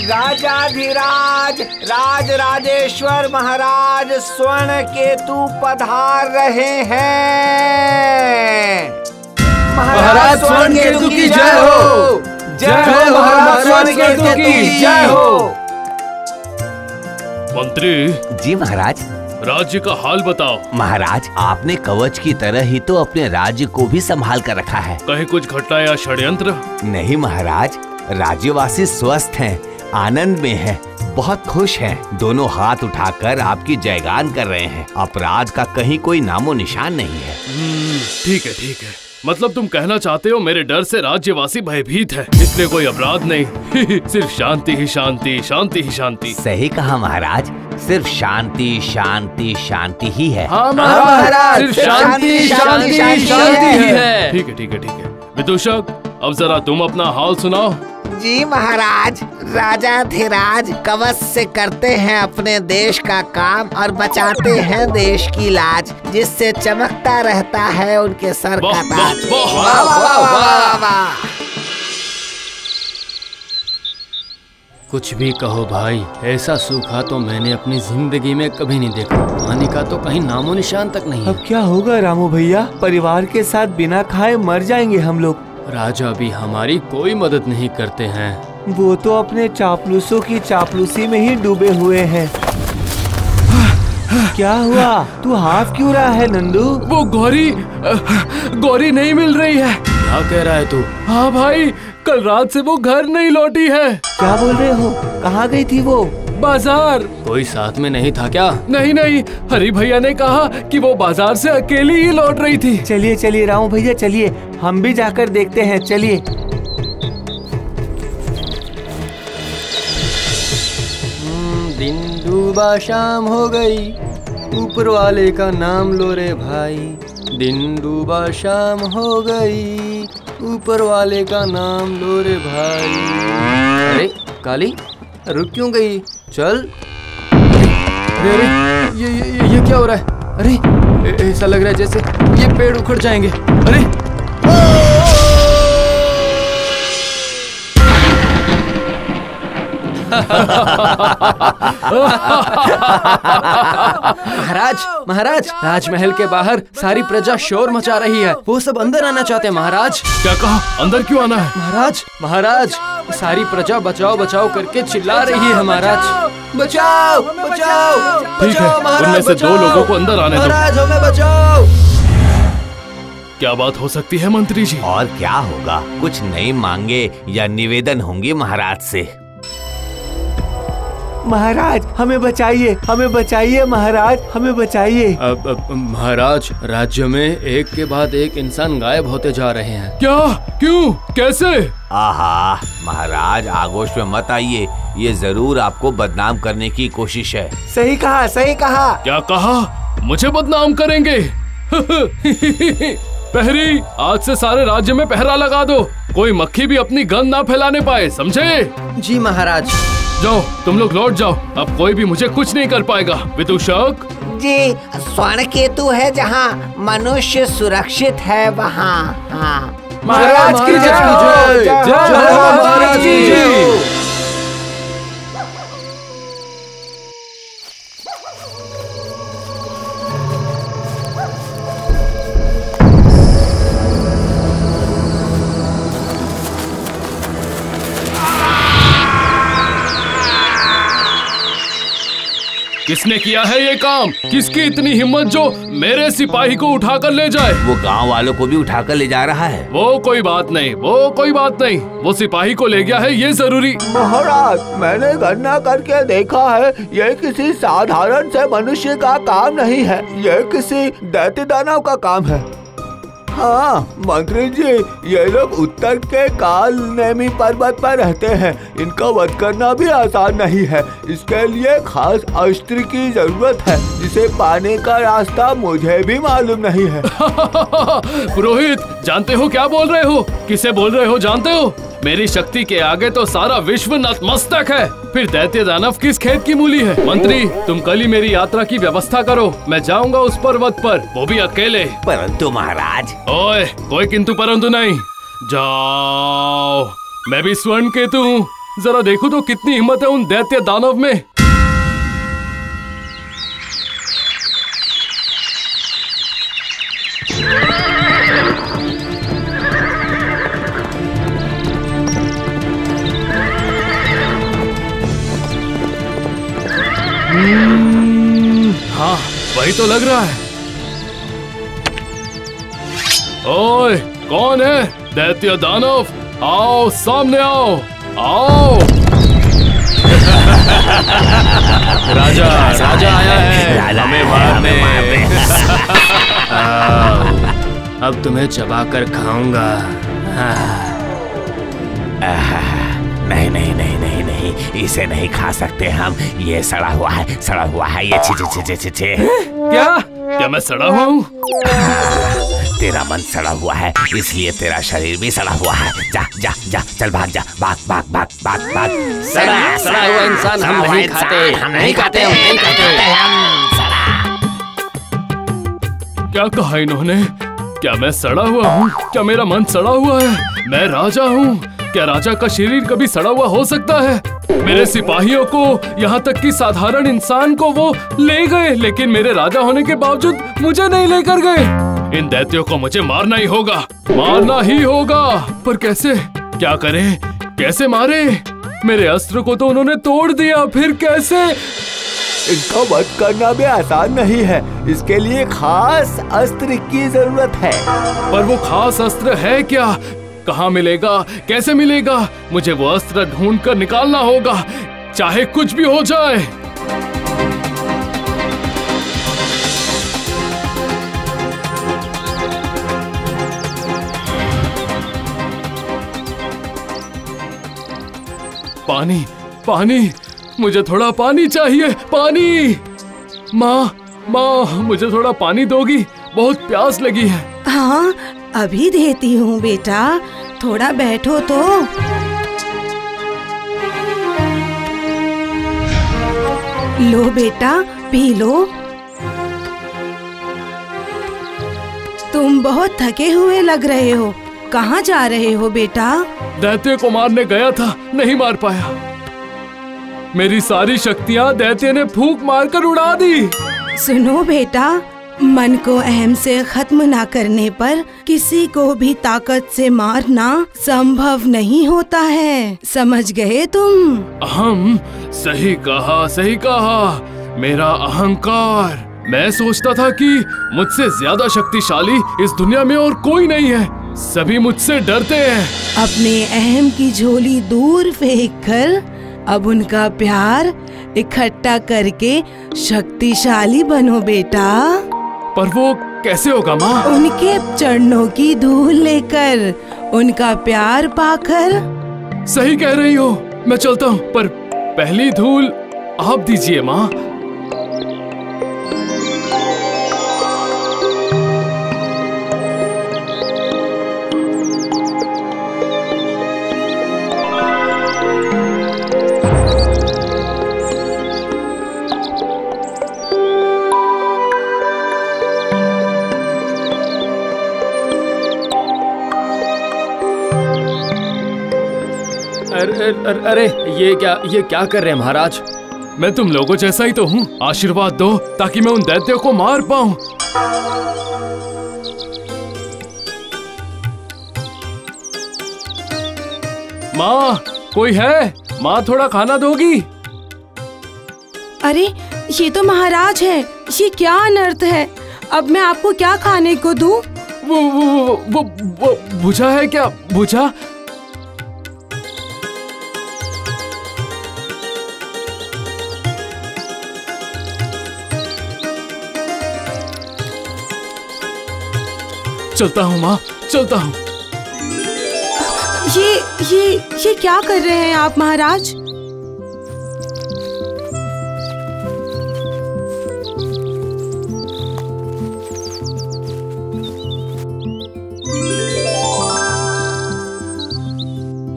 राजाधिराज राज राजेश्वर महाराज स्वर्ण केतु पधार रहे हैं। महाराज स्वर्ण केतु की जय हो। जय हो महाराज स्वर्ण केतु की जय हो। मंत्री जी महाराज। राज्य का हाल बताओ। महाराज आपने कवच की तरह ही तो अपने राज्य को भी संभाल कर रखा है। कहीं कुछ घटना या षड्यंत्र? नहीं महाराज, राज्यवासी स्वस्थ हैं, आनंद में हैं, बहुत खुश हैं। दोनों हाथ उठाकर आपकी जयगान कर रहे हैं। अपराध का कहीं कोई नामो निशान नहीं है। ठीक है ठीक है। मतलब तुम कहना चाहते हो मेरे डर से राज्यवासी भयभीत है, इसलिए कोई अपराध नहीं। सिर्फ शांति ही शांति, शांति ही शांति। सही कहा महाराज, सिर्फ शांति शांति शांति ही है। हाँ महाराज, सिर्फ शांति शांति शांति ही है। ठीक है ठीक है ठीक है। विदूषक अब जरा तुम अपना हाल सुनाओ। जी महाराज, राजाधिराज कवच से करते हैं अपने देश का काम और बचाते हैं देश की लाज, जिससे चमकता रहता है उनके सर का ताज। वाह वाह वाह वाह। कुछ भी कहो भाई, ऐसा सूखा तो मैंने अपनी जिंदगी में कभी नहीं देखा। पानी का तो कहीं नामो निशान तक नहीं है। अब क्या होगा रामू भैया, परिवार के साथ बिना खाए मर जाएंगे हम लोग। राजा भी हमारी कोई मदद नहीं करते हैं। वो तो अपने चापलूसों की चापलूसी में ही डूबे हुए हैं। क्या हुआ, तू हाफ क्यों रहा है नंदू? वो गौरी नहीं मिल रही है। क्या कह रहा है तू? हाँ भाई, कल रात से वो घर नहीं लौटी है। क्या बोल रहे हो, कहाँ गई थी वो? बाजार। कोई साथ में नहीं था क्या? नहीं नहीं, हरी भैया ने कहा कि वो बाजार से अकेली ही लौट रही थी। चलिए चलिए रामू भैया, चलिए हम भी जाकर देखते हैं। चलिए। दिन डूबा शाम हो गई, ऊपर वाले का नाम लो रे भाई। दिन डूबा शाम हो गई, ऊपर वाले का नाम लो रे भाई। अरे काली, रुक क्यों गई? चल। अरे अरे ये क्या हो रहा है? अरे ऐसा लग रहा है जैसे ये पेड़ उखड़ जाएंगे। अरे महाराज राजमहल के बाहर सारी प्रजा शोर मचा रही है। वो सब अंदर आना चाहते हैं महाराज। क्या कहा? अंदर क्यों आना है? महाराज सारी प्रजा बचाओ बचाओ करके चिल्ला रही है महाराज। बचाओ बचाओ। ठीक है, उनमें से 2 लोगों को अंदर आने दो। महाराज हमें बचाओ। क्या बात हो सकती है मंत्री जी? और क्या होगा, कुछ नई मांगे या निवेदन होंगे महाराज से। महाराज हमें बचाइए, हमें बचाइए महाराज, हमें बचाइए। अब महाराज, राज्य में एक के बाद एक इंसान गायब होते जा रहे हैं। क्या? क्यों? कैसे? आहा महाराज, आगोश में मत आइए, ये जरूर आपको बदनाम करने की कोशिश है। सही कहा, सही कहा। क्या कहा? मुझे बदनाम करेंगे? पहरी, आज से सारे राज्य में पहरा लगा दो, कोई मक्खी भी अपनी गंध ना फैलाने पाए, समझे? जी महाराज। जाओ, तुम लोग लौट जाओ, अब कोई भी मुझे कुछ नहीं कर पाएगा। विदूषक जी, स्वर्ण केतु है जहाँ मनुष्य सुरक्षित है वहाँ। हाँ महाराज की जय हो। जय महाराज की। किसने किया है ये काम? किसकी इतनी हिम्मत जो मेरे सिपाही को उठाकर ले जाए? वो गांव वालों को भी उठाकर ले जा रहा है। वो कोई बात नहीं, वो सिपाही को ले गया है, ये जरूरी। महाराज मैंने गणना करके देखा है, ये किसी साधारण से मनुष्य का काम नहीं है, ये किसी दैत्य दानव का काम है। हाँ मंत्री जी, ये लोग उत्तर के काल नेमी पर्वत पर रहते हैं, इनका वध करना भी आसान नहीं है। इसके लिए खास अस्त्र की जरूरत है, जिसे पाने का रास्ता मुझे भी मालूम नहीं है। पुरोहित, जानते हो क्या बोल रहे हो? किसे बोल रहे हो जानते हो? मेरी शक्ति के आगे तो सारा विश्व नतमस्तक है, फिर दैत्य दानव किस खेत की मूली है? मंत्री, तुम कल ही मेरी यात्रा की व्यवस्था करो, मैं जाऊंगा उस पर्वत पर, वो भी अकेले। परंतु महाराज। ओए, कोई किंतु परंतु नहीं, जाओ। मैं भी स्वर्ण केतु हूँ, जरा देखो तो कितनी हिम्मत है उन दैत्य दानव में। हाँ, वही तो लग रहा है। ओए, कौन है? दैत्य दानव, आओ सामने आओ, आओ। राजा आया है हमें मारने। अब तुम्हें चबाकर खाऊंगा। नहीं नहीं नहीं नहीं नहीं, इसे नहीं खा सकते हम। ये सड़ा हुआ है ये। छी। क्या मैं सड़ा हुआ हूँ? तेरा मन सड़ा हुआ है, इसलिए तेरा शरीर भी सड़ा हुआ है। जा जा जा, चल भाग जा, भाग। सड़ा हुआ इंसान हम नहीं खाते। क्या कहा इन्होंने? क्या मैं सड़ा हुआ हूँ? क्या मेरा मन सड़ा हुआ है? मैं राजा हूँ। क्या राजा का शरीर कभी सड़ा हुआ हो सकता है? मेरे सिपाहियों को, यहाँ तक कि साधारण इंसान को वो ले गए, लेकिन मेरे राजा होने के बावजूद मुझे नहीं लेकर गए। इन दैत्यों को मुझे मारना ही होगा। पर कैसे? क्या करें? कैसे मारे? मेरे अस्त्र को तो उन्होंने तोड़ दिया, फिर कैसे? इनको वध करना भी आसान नहीं है। इसके लिए खास अस्त्र की जरूरत है। पर वो खास अस्त्र है क्या? कहाँ मिलेगा? कैसे मिलेगा? मुझे वो अस्त्र ढूंढ कर निकालना होगा, चाहे कुछ भी हो जाए। पानी, मुझे थोड़ा पानी चाहिए। पानी। माँ, मुझे थोड़ा पानी दोगी? बहुत प्यास लगी है। हाँ, अभी देती हूँ बेटा, थोड़ा बैठो तो। लो बेटा, पी लो। तुम बहुत थके हुए लग रहे हो। कहाँ जा रहे हो बेटा? दैत्य को मारने गया था, नहीं मार पाया। मेरी सारी शक्तियाँ दैत्य ने फूंक मारकर उड़ा दी। सुनो बेटा, मन को अहम से खत्म ना करने पर किसी को भी ताकत से मारना संभव नहीं होता है। समझ गए तुम? अहम, सही कहा। मेरा अहंकार। मैं सोचता था कि मुझसे ज्यादा शक्तिशाली इस दुनिया में और कोई नहीं है। सभी मुझसे डरते हैं। अपने अहम की झोली दूर फेंक कर अब उनका प्यार इकट्ठा करके शक्तिशाली बनो बेटा। पर वो कैसे होगा माँ? उनके चरणों की धूल लेकर, उनका प्यार पाकर। सही कह रही हो, मैं चलता हूँ, पर पहली धूल आप दीजिए माँ। अरे ये क्या कर रहे हैं महाराज? मैं तुम लोगों जैसा ही तो हूँ। आशीर्वाद दो ताकि मैं उन दैत्यों को मार पाऊँ। माँ, कोई है? माँ, थोड़ा खाना दोगी? अरे ये तो महाराज है। ये क्या अनर्थ है? अब मैं आपको क्या खाने को दूं? वो भुजा है क्या? भुजा? चलता हूँ माँ, चलता हूँ। ये क्या कर रहे हैं आप महाराज?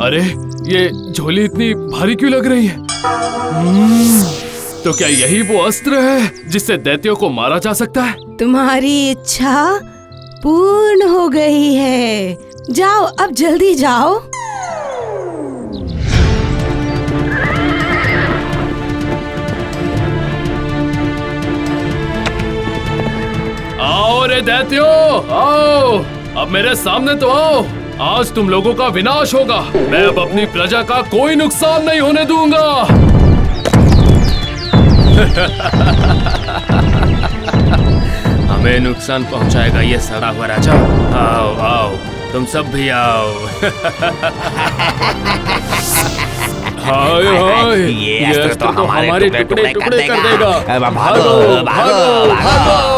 अरे ये झोली इतनी भारी क्यों लग रही है? तो क्या यही वो अस्त्र है जिससे दैत्यों को मारा जा सकता है? तुम्हारी इच्छा पूर्ण हो गई है। जाओ, अब जल्दी जाओ। आओ रे दैत्यो, आओ, अब मेरे सामने तो आओ। आज तुम लोगों का विनाश होगा। मैं अब अपनी प्रजा का कोई नुकसान नहीं होने दूंगा। हमें नुकसान पहुंचाएगा ये सड़ा हुआ राजा। आओ आओ, तुम सब भी आओ। हाय हाय, ये अस्त्र तो हमारे टुकड़े टुकड़े कर देगा। भागो भागो भागो।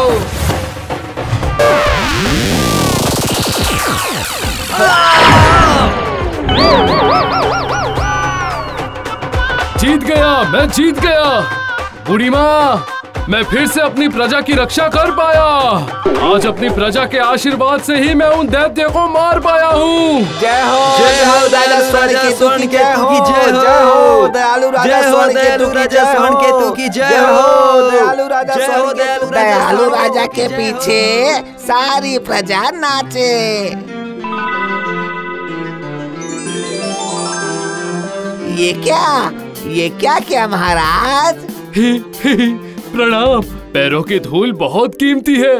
जीत गया, मैं जीत गया। बूढ़ी माँ, मैं फिर से अपनी प्रजा की रक्षा कर पाया। आज अपनी प्रजा के आशीर्वाद से ही मैं उन दैत्य को मार पाया हूँ। जय हो राजा स्वर्ण केतु की जय हो। दयालु राजा स्वर्ण केतु की जय हो। दयालु राजा के पीछे सारी प्रजा नाचे। ये क्या क्या महाराज? प्रणाम। पैरों की धूल बहुत कीमती है।